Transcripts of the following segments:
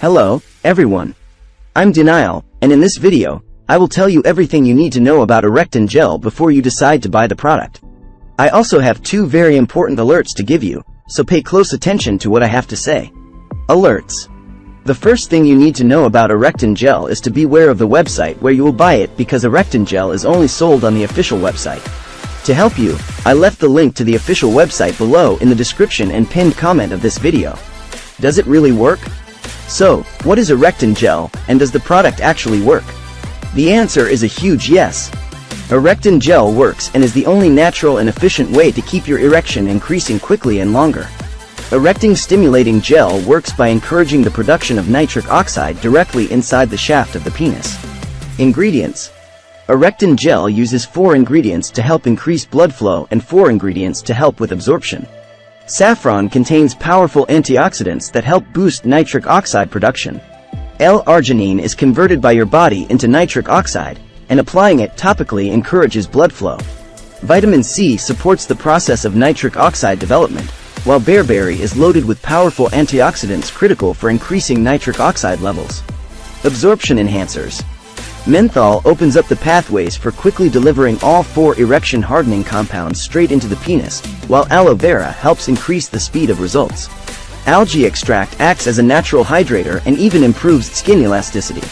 Hello, everyone. I'm Denial, and in this video, I will tell you everything you need to know about Erectin Gel before you decide to buy the product. I also have two very important alerts to give you, so pay close attention to what I have to say. Alerts. The first thing you need to know about Erectin Gel is to beware of the website where you will buy it, because Erectin Gel is only sold on the official website. To help you, I left the link to the official website below in the description and pinned comment of this video. Does it really work? So, what is Erectin Gel, and does the product actually work? The answer is a huge yes. Erectin Gel works and is the only natural and efficient way to keep your erection increasing quickly and longer. Erectin Stimulating Gel works by encouraging the production of nitric oxide directly inside the shaft of the penis. Ingredients. Erectin Gel uses 4 ingredients to help increase blood flow and 4 ingredients to help with absorption. Saffron contains powerful antioxidants that help boost nitric oxide production. L-arginine is converted by your body into nitric oxide, and applying it topically encourages blood flow. Vitamin C supports the process of nitric oxide development, while bearberry is loaded with powerful antioxidants critical for increasing nitric oxide levels. Absorption enhancers. Menthol opens up the pathways for quickly delivering all 4 erection hardening compounds straight into the penis, while aloe vera helps increase the speed of results. Algae extract acts as a natural hydrator and even improves skin elasticity.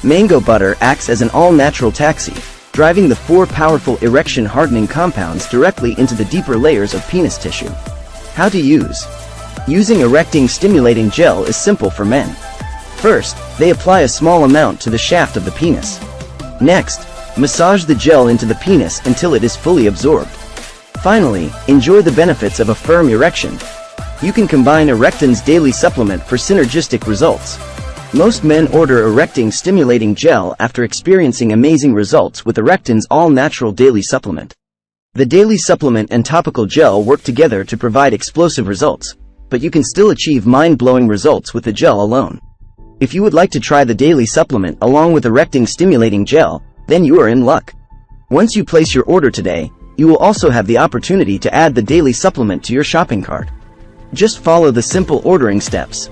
Mango butter acts as an all-natural taxi, driving the 4 powerful erection hardening compounds directly into the deeper layers of penis tissue. How to use. Using Erectin Stimulating Gel is simple for men. First, they apply a small amount to the shaft of the penis. Next, massage the gel into the penis until it is fully absorbed. Finally, enjoy the benefits of a firm erection. You can combine Erectin's daily supplement for synergistic results. Most men order Erectin Stimulating Gel after experiencing amazing results with Erectin's all-natural daily supplement. The daily supplement and topical gel work together to provide explosive results, but you can still achieve mind-blowing results with the gel alone. If you would like to try the daily supplement along with Erectin Stimulating Gel, then you are in luck. Once you place your order today, you will also have the opportunity to add the daily supplement to your shopping cart. Just follow the simple ordering steps.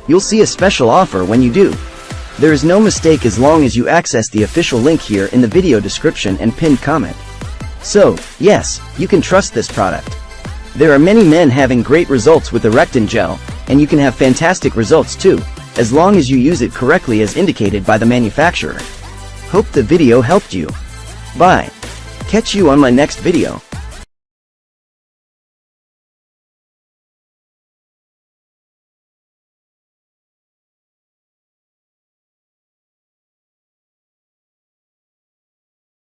You'll see a special offer when you do. There is no mistake as long as you access the official link here in the video description and pinned comment. So, yes, you can trust this product. There are many men having great results with Erectin Gel, and you can have fantastic results too, as long as you use it correctly as indicated by the manufacturer. Hope the video helped you. Bye. Catch you on my next video.